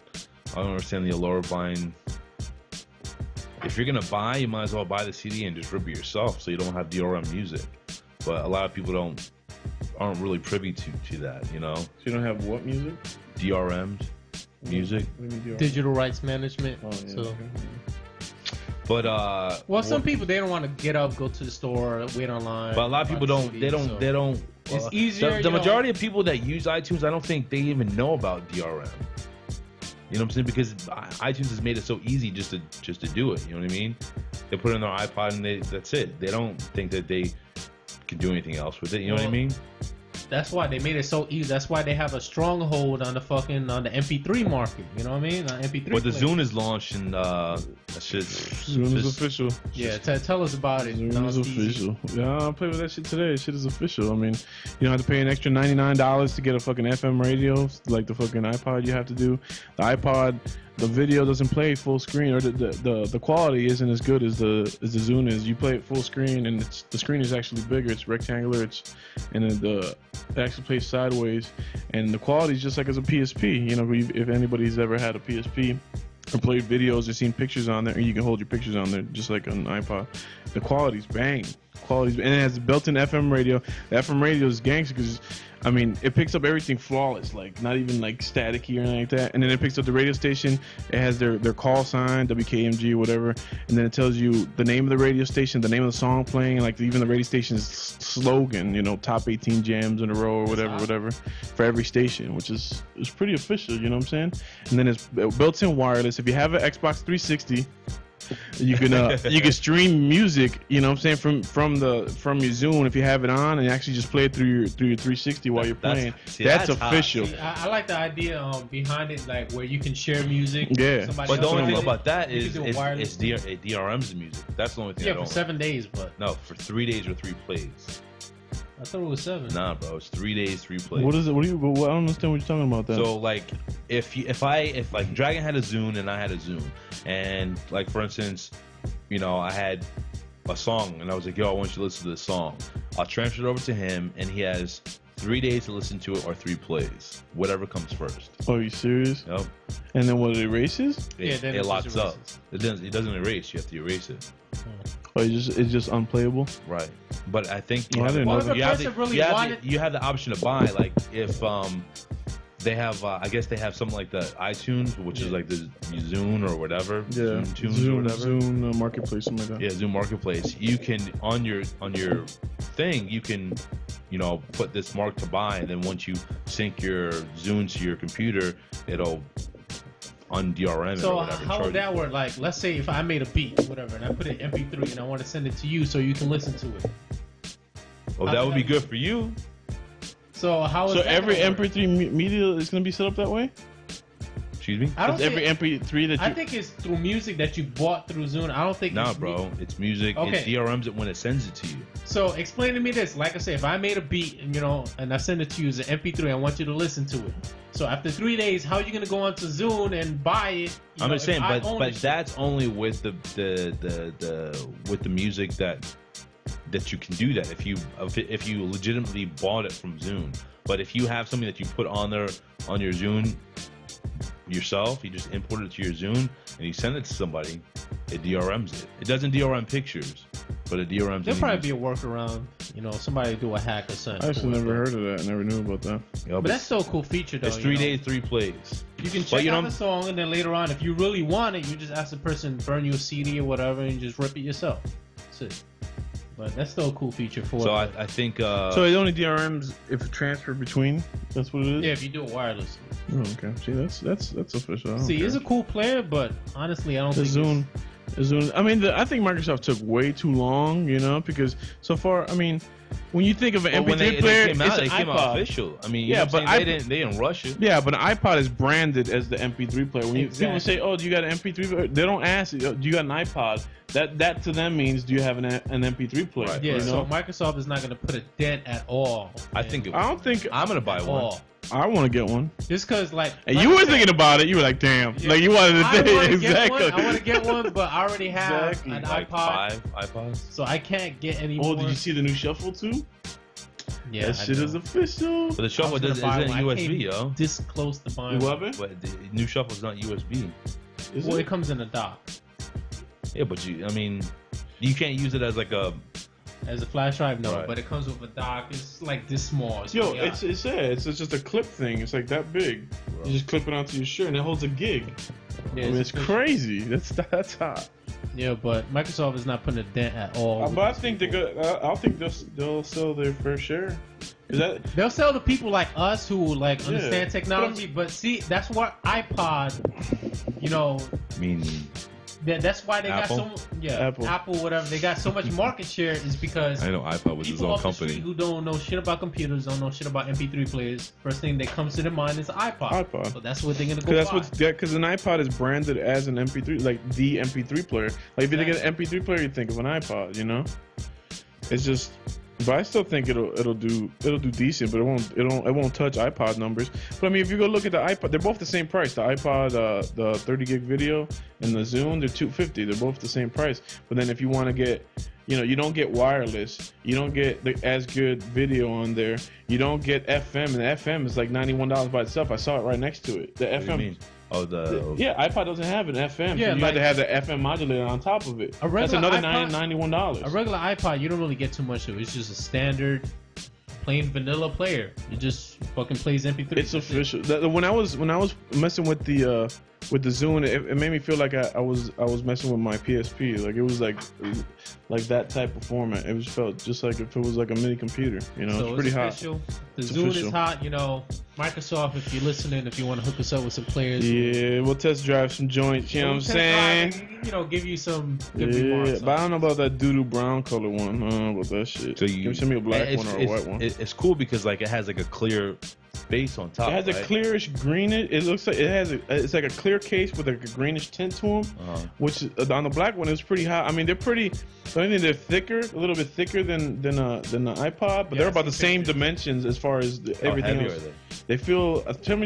understand the allure of buying. If you're gonna buy, you might as well buy the CD and just rip it yourself, so you don't have DRM music. But a lot of people aren't really privy to that, So you don't have what music? DRMs music. What do you mean DRM? Digital rights management. Oh, yeah, so. okay. But well, some people, they don't want to get up, go to the store, wait online. But a lot of people don't. They don't. It's easier. The majority of people that use iTunes, I don't think they even know about DRM. You know what I'm saying? Because iTunes has made it so easy just to do it. You know what I mean? They put it on their iPod and that's it. They don't think that they can do anything else with it. You know what I mean? That's why they made it so easy. That's why they have a stronghold on the MP3 market. You know what I mean? MP3. But the Zune is launched, and Zune is official. Yeah, tell us about it. Zune is official. Yeah, I'll play with that shit today. Shit is official. I mean, you don't have to pay an extra $99 to get a fucking FM radio like the fucking iPod you have to do. The iPod, the video doesn't play full screen, or the quality isn't as good as the Zune is. You play it full screen, and the screen is actually bigger. It's rectangular. And then it actually plays sideways, and the quality is just like as a PSP. If anybody's ever had a PSP or played videos or seen pictures on there, and you can hold your pictures on there just like an iPod. The quality's bang. And it has a built-in FM radio. The FM radio is gangster because, I mean, it picks up everything flawless, like not even like staticky or anything like that. And then it picks up the radio station. It has their call sign, WKMG or whatever. And then it tells you the name of the radio station, the name of the song playing, like even the radio station's slogan, top 18 jams in a row or whatever, for every station, which is pretty official, you know what I'm saying? And then it's built-in wireless. If you have an Xbox 360, you can stream music, you know what I'm saying, from your Zune if you have it on, and actually just play it through your 360 while you're playing. That's official. See, I like the idea behind it, like where you can share music. Yeah. But the only thing about that is DRM's music. That's the only thing. Yeah, for 7 days, but no, for 3 days or 3 plays. I thought it was 7. Nah, bro, it's 3 days, 3 plays. What is it? I don't understand what you're talking about. Then. So like, if like Dragon had a Zune and I had a Zune, and like for instance, you know, I had a song and I was like, yo, I want you to listen to this song. I'll transfer it over to him, and he has 3 days to listen to it or 3 plays, whatever comes first. Oh, are you serious? Yep. And then what? It erases? Then It locks up. erases. It doesn't erase. You have to erase it. Oh, it's just unplayable. Right. But I think Oh, I didn't know that. you have the option to buy, like if they have I guess they have something like the iTunes, which is like the Zune or whatever. Yeah. Zune Tunes or whatever. Zune Marketplace, something like that. Yeah, Zune Marketplace. You can on your thing, you can, you know, put this mark to buy, and then once you sync your Zune to your computer, it'll un-DRM it or So whatever. how would that work? Like, let's say if I made a beat, whatever, and I put it in MP3 and I want to send it to you so you can listen to it. Oh, that would be good for you. So how is So that every gonna work? MP3 media is going to be set up that way? Excuse me? I don't Every think, MP3 that you... I think it's through music that you bought through Zune. I don't think Nah, it's bro. It's music. Okay. It DRMs it when it sends it to you. So explain to me this. Like I said, if I made a beat and, you know, and I send it to you as an MP3, I want you to listen to it. So after 3 days, how are you gonna go onto Zune and buy it? I'm just saying, but but that's only with the with the music that you can do that if you legitimately bought it from Zune. But if you have something that you put on there on your Zune yourself, you just import it to your Zune and you send it to somebody, it DRMs it. It doesn't DRM pictures, but it DRMs. There'll probably be a workaround. You know, somebody do a hack or something. I actually never heard of that. I never knew about that. Yo, But that's still a cool feature, though. It's 3 days, 3 plays. You can check out the song, and then later on, if you really want it, you just ask the person burn you a CD or whatever, and you just rip it yourself. That's it. But that's still a cool feature for So it. I think. So it only DRMs if it transfer between. That's what it is. Yeah, if you do it wirelessly. Oh, okay. See, that's official. I don't See, care. it's a cool player, but honestly, I don't The think Zune. I mean, I think Microsoft took way too long, you know, because so far, I mean, when you think of an when MP3 player, they came out, it's they an came out iPod. official. I mean, you Yeah, know what I'm but saying? they didn't rush it. Yeah, but an iPod is branded as the MP3 player. When people say, "Oh, do you got an MP3 player?" They don't ask, "Do you got an iPod?" That to them means, "Do you have an MP3 player?" Right. Yeah, you so know? Microsoft is not going to put a dent at all. I think. I don't think I'm gonna buy one. I want to get one. Just because, like, And you were thinking about it. You were like, "Damn!" Yeah. Like you wanted to I think wanna exactly. Get one. I want to get one, but I already have Exactly. an Like iPod, 5 iPods. so I can't get any Oh, more. did you see the new Shuffle too? Yeah, That shit is official. But the shuffle I was isn't gonna buy one. I USB, came yo. This close to buying You one. love it? But the new shuffle's not USB. Is Well, it? it comes in a dock Yeah, but I mean, you can't use it as like a. as a flash drive, no, Right. but it comes with a dock. It's like this small. Yo, yeah. it's just a clip thing. It's like that big. You just clip it onto your shirt and it holds a gig. Yeah, I mean, it's official. crazy. That's hot. Yeah, but Microsoft is not putting a dent at all. But I think they're good. I think they'll sell their fair share. Is that They'll sell to people like us who like Yeah. understand technology, but see, that's what iPod, you know, I mean, that's why they Apple? got Apple, whatever. They got so much market share is because I know iPod was his people own off the company. street who don't know shit about computers, don't know shit about MP3 players. First thing that comes to their mind is iPod. So that's what they're gonna go buy. Because an iPod is branded as an MP3, like the MP3 player. Like if you think of an MP3 player, you think of an iPod. You know, it's just. But I still think it'll do decent, but it won't touch iPod numbers. But I mean, if you go look at the iPod, they're both the same price. The iPod, the 30 gig video, and the Zune, they're $250. They're both the same price. But then if you want to get, you know, you don't get wireless, you don't get as good video on there, you don't get FM, and the FM is like $91 by itself. I saw it right next to it. The What FM. do you mean? Oh, Yeah, iPod doesn't have an FM, Yeah, so you like- had to have the FM modulator on top of it. A That's regular another iPod- $91. A regular iPod, you don't really get too much of it. It's just a standard, plain vanilla player. It just fucking plays MP3. It's official. When I was messing with the Zune, it made me feel like I was messing with my PSP. Like it was like that type of format. It was felt just like if it was like a mini computer. You know, So it's pretty hot. official. The It's Zune official. is hot. You know, Microsoft, if you're listening, if you want to hook us up with some players, Yeah, we'll test drive some joints. You know what I'm Test saying? drive and, you know, give you some good Yeah, remarks. but I don't know about that doo-doo brown color one. I don't know about that shit. So Can you send me a black it's- one or a white one? It's cool because like it has like a clear bass on top. It has a clearish greenish. It looks like it's like a clear case with like a greenish tint to them. Which on the black one is pretty high. I mean, they're pretty. I think they're thicker, a little bit thicker than the iPod, but they're about the same dimensions as far as everything else. They feel. To tell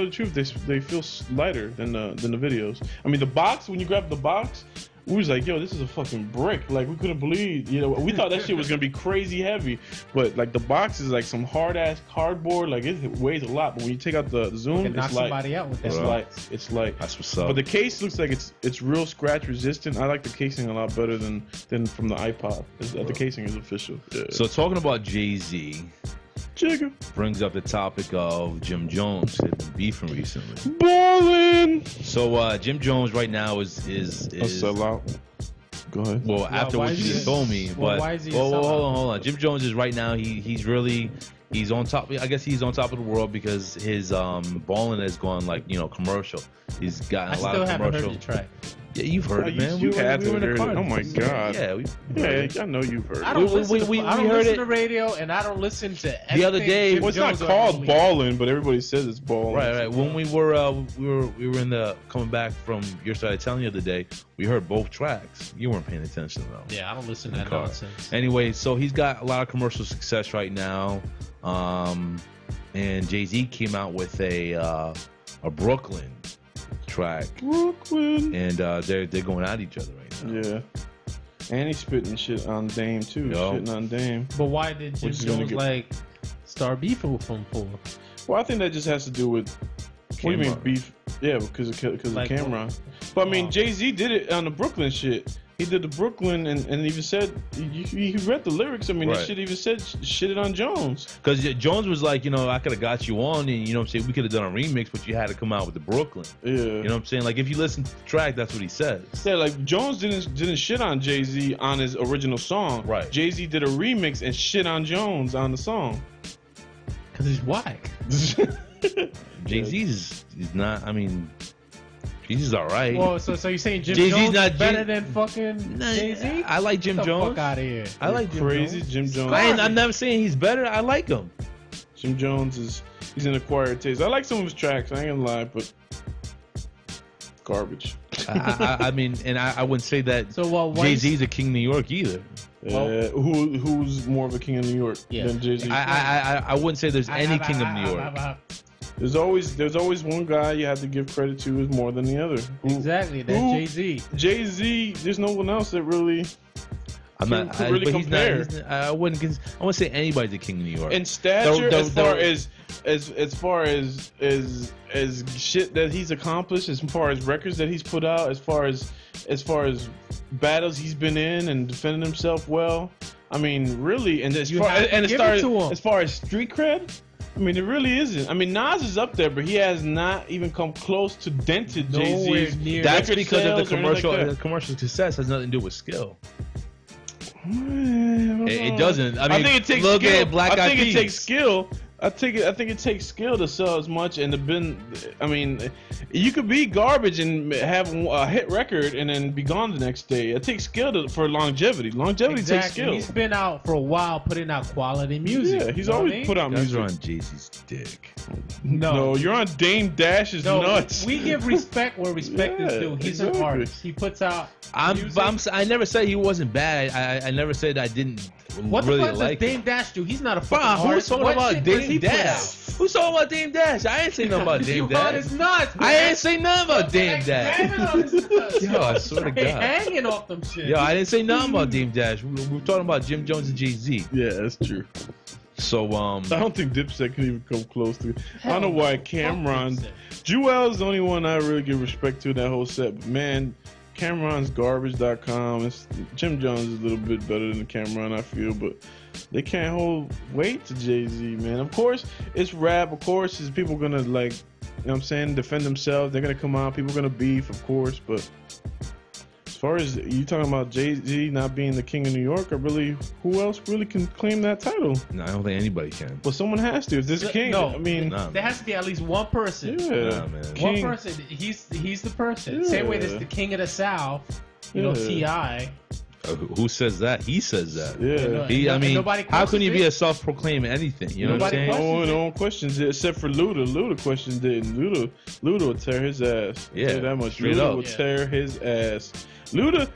the truth, they feel lighter than the videos. I mean, the box, when you grab the box, we was like, yo, this is a fucking brick. Like, we couldn't believe, we thought that shit was gonna be crazy heavy, but like the box is like some hard ass cardboard. Like, it weighs a lot, but when you take out the zoom, it's knock somebody out with that. It's light. That's what's up. But the case looks like it's real scratch resistant. I like the casing a lot better than from the iPod. The casing is official. Yeah. So talking about Jay-Z. Jigga brings up the topic of Jim Jones had been beefing recently. Ballin'. So Jim Jones right now is a sellout. Go ahead. Well, after what you told me, but why is he hold on. Jim Jones is right now. He's on top. I guess he's on top of the world because his balling has gone like commercial. He's gotten a lot of commercial. Haven't heard the track. Yeah, you've heard it, man. You had to hear it. Oh my god. Yeah, I know you've heard it. I don't listen to radio, and I don't listen to the other day. It's not called balling, but everybody says it's balling. Right. When we were in the coming back from your side of town the other day, we heard both tracks. You weren't paying attention though. Yeah, I don't listen to that nonsense. Anyway, so he's got a lot of commercial success right now, and Jay-Z came out with a Brooklyn track, and they're going at each other right now. Yeah, and he's spitting shit on Dame too. Shitting on Dame. But why did Jim Jones start beefing with him for? Well, I think that just has to do with what do you mean beef? Yeah, because of Cameron. But I mean, Jay-Z did it on the Brooklyn shit. He did the Brooklyn and even said he read the lyrics. I mean, that shit even said shit it on Jones. Because Jones was like, I could have got you on, and what I'm saying, we could have done a remix, but you had to come out with the Brooklyn. Yeah. You know what I'm saying? Like, if you listen to the track, that's what he says. Yeah, like Jones didn't shit on Jay-Z on his original song. Right. Jay-Z did a remix and shit on Jones on the song. Because he's whack. Jay-Z's not. I mean. Jay-Z's all right. Well, so you're saying Jay-Z's Jones not better than fucking Jay-Z? I like Jim Get the Jones. Fuck out of here. I like Jim Jones. I'm never saying he's better. I like him. Jim Jones he's an acquired taste. I like some of his tracks. I ain't gonna lie, but garbage. I mean, and I wouldn't say that Jay-Z's a king of New York either. Who's more of a king of New York than Jay-Z? I wouldn't say there's any king of New York. There's always one guy you have to give credit to is more than the other. Exactly, that's Jay-Z. Jay-Z, there's no one else that really. I'm not. Really but compare. He's not, I wouldn't say anybody's the king of New York. In stature, as far as shit that he's accomplished, as far as records that he's put out, as far as battles he's been in and defending himself well. I mean, really, and as far as street cred. I mean, it really isn't. I mean, Nas is up there, but he has not even come close to dented Jay-Z's. That's because of the commercial. The commercial success has nothing to do with skill. It doesn't. I think it takes look skill. at Black Eyed Peas. It takes skill. I think it takes skill to sell as much and to been. I mean, you could be garbage and have a hit record and then be gone the next day. It takes skill for longevity. Longevity takes skill. He's been out for a while putting out quality music. Yeah, he's always put out music. You're on Jay-Z's dick. No, you're on Dame Dash's nuts. We give respect where respect is due. He's an artist. He puts out. I never said he wasn't bad. I never said I didn't. What really the fuck like does Dame Dash do? He's not a fucking artist. Who's talking about Dame Dash? Who's talking about Dame Dash? I ain't say nothing about Dame Dash. I ain't say nothing about Dame Dash. Yo, I swear to God. Hanging off them shit. Yo, I didn't say nothing about Dame Dash. We were talking about Jim Jones and Jay-Z. Yeah, that's true. So I don't think Dipset can even come close to it. I don't know why Cameron. Jewel's the only one I really give respect to in that whole set. But man, Cameron's garbage.com. Jim Jones is a little bit better than Cameron, I feel, but they can't hold weight to Jay-Z, man. Of course, it's rap. Of course, is people gonna defend themselves. They're gonna come out. People are gonna beef, of course. But as far as you talking about Jay-Z not being the king of New York, who else really can claim that title? No, I don't think anybody can. Well, someone has to. If this king, no, I mean, there has to be at least one person. Yeah, man. One person. He's the person. Yeah. Same way that's the king of the South. You know, T.I. Who says that? He says that. Yeah. I mean, how can you be it. a self-proclaimed anything? You know what I'm Nobody saying? No one questions it except for Luda. Luda questioned it. And Luda will tear his ass. Yeah, I'll tell you that much. straight Luda up. will tear his ass. Luda,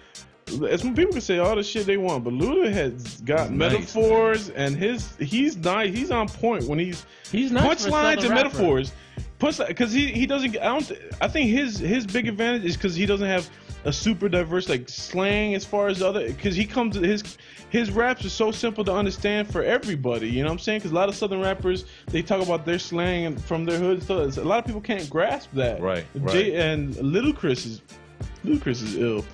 as people can say all the shit they want, but Luda has got metaphors, and he's nice. He's on point when he's nice punchlines and metaphors. Because he doesn't. I think his big advantage is because he doesn't have a super diverse like slang as far as other. Because he comes his raps are so simple to understand for everybody. You know what I'm saying? Because a lot of Southern rappers, they talk about their slang and from their hood. So a lot of people can't grasp that. Right. And Ludacris is ill.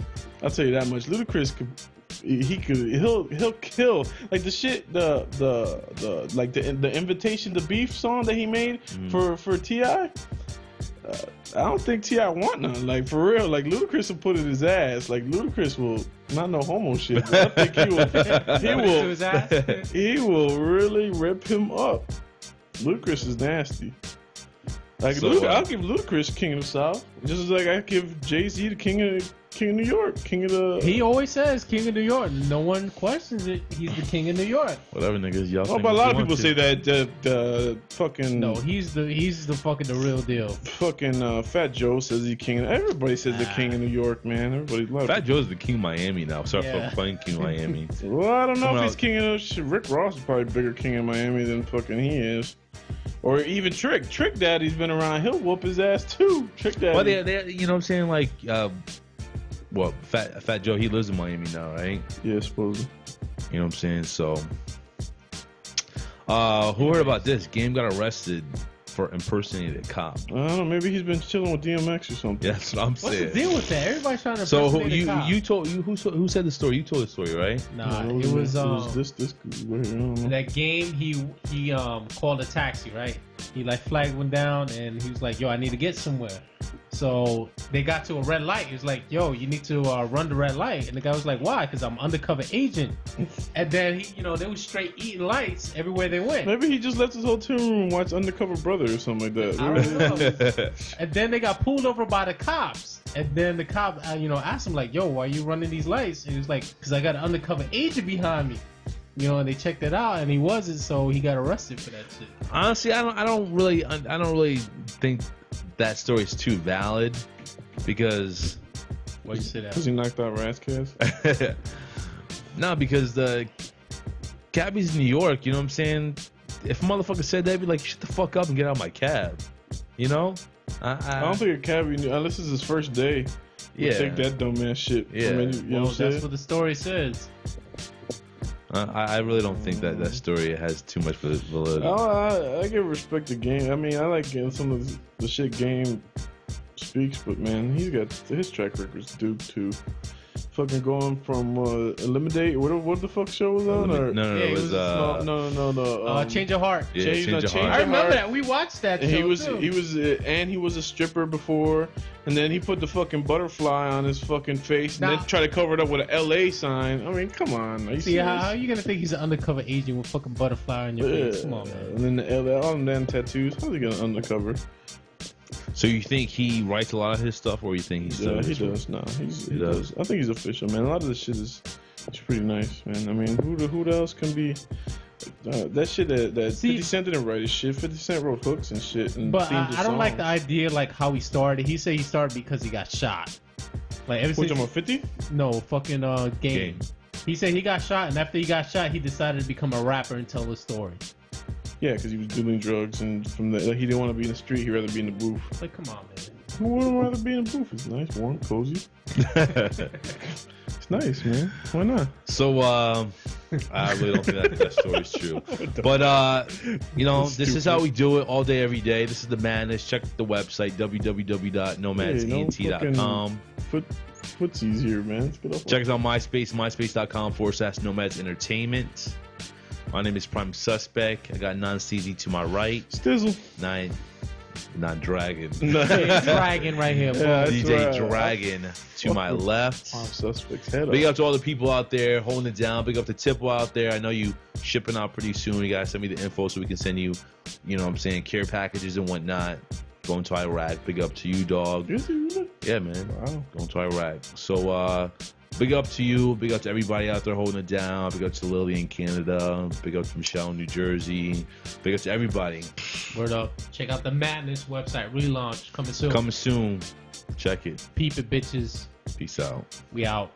I'll tell you that much. Ludacris he'll kill like the shit the invitation to beef song that he made for T.I. I don't think T.I. want none. Like for real, like Ludacris will put it in his ass. Like Ludacris will not no homo shit. But I think he will really rip him up. Ludacris is nasty. Like I'll give Ludacris King of the South, just as like I give Jay-Z the King of New York, King of the. He always says King of New York. No one questions it. He's the King of New York. Whatever niggas y'all. Oh, but a lot of people say that the fucking. No, he's the fucking the real deal. Fucking Fat Joe says he's king. Everybody says the King of New York, man. Everybody. Fat Joe's the King of Miami now. Sorry for playing King of Miami. Well, I don't know if he's king of shit. Rick Ross is probably bigger king of Miami than fucking he is. Or even Trick. Trick Daddy's been around. He'll whoop his ass too. Trick Daddy. Well, they you know what I'm saying? Like, well, Fat Joe, he lives in Miami now, right? Yeah, supposedly. You know what I'm saying? So, who heard about this? Game got arrested for impersonating a cop. I don't know. Maybe he's been chilling with DMX or something. Yeah, that's what I'm saying. What's the deal with that? Everybody's trying to impersonate a cop. Who said the story? You told the story, right? Nah, it was this right here. I don't know. That game he called a taxi, right? He like flagged one down and he was like, yo, I need to get somewhere. So they got to a red light. He was like, yo, you need to run the red light. And the guy was like, why? Because I'm undercover agent. And then they were straight eating lights everywhere they went. Maybe he just left his hotel room and watched Undercover Brother or something like that. I don't know. And then they got pulled over by the cops. And then the cop, asked him like, yo, why are you running these lights? And he was like, because I got an undercover agent behind me. And they checked it out, and he wasn't, so he got arrested for that shit. Honestly, I don't really think that story is too valid because. Why you say that? Because he knocked out Razzcast? No, because the cabbie's in New York. You know what I'm saying? If a motherfucker said that, I'd be like, shut the fuck up and get out of my cab. You know? I don't think a cabbie, unless this is his first day. Yeah. Take that dumbass shit. Yeah. From any, Well, that's what the story says. I really don't think that story has too much validity. I give respect to Game. I mean, I like some of the shit Game speaks, but man, he's got his track record's due to fucking going from Eliminate. What the fuck show was on? No, it was no. Change Your Heart. Yeah, Change Your Heart. I remember that. We watched that. And show he was a stripper before, and then he put the fucking butterfly on his fucking face, and then tried to cover it up with an LA sign. I mean, come on. How are you gonna think he's an undercover agent with fucking butterfly on your face? Come on, man. And then the LA, all them damn tattoos. How's he gonna undercover? So you think he writes a lot of his stuff, or you think he's he does. No, he does. I think he's official, man. A lot of this shit is pretty nice, man. I mean, who else can be that shit that 50 Cent didn't write his shit. 50 Cent wrote hooks and shit. And but I don't like the idea like how he started. He said he started because he got shot. Like ever since. Which 50? No, fucking Game. He said he got shot, and after he got shot, he decided to become a rapper and tell his story. Yeah, because he was doing drugs, and from the he didn't want to be in the street. He'd rather be in the booth. Like, come on, man. Who wouldn't rather be in the booth? It's nice, warm, cozy. It's nice, man. Why not? So, I really don't think that story's true. But, this is how we do it all day, every day. This is the Maddness. Check the website, www.nomadz.com. Footsies here, man. Check us out on MySpace, myspace.com/Nomadz Entertainment. My name is Prime Suspect. I got Non-CZ to my right. Stizzle. Not Dragon. Dragon right here, boy. Yeah, DJ right. Dragon to my left. Prime Suspect's head Big up to all the people out there holding it down. Big up to Tipple out there. I know you shipping out pretty soon. You guys send me the info so we can send you, care packages and whatnot. Going to Iraq. Big up to you, dog. Is he really? Yeah, man. Wow. Going to Iraq. So, Big up to you. Big up to everybody out there holding it down. Big up to Lily in Canada. Big up to Michelle in New Jersey. Big up to everybody. Word up. Check out the Maddness website. Relaunch. Coming soon. Coming soon. Check it. Peep it, bitches. Peace out. We out.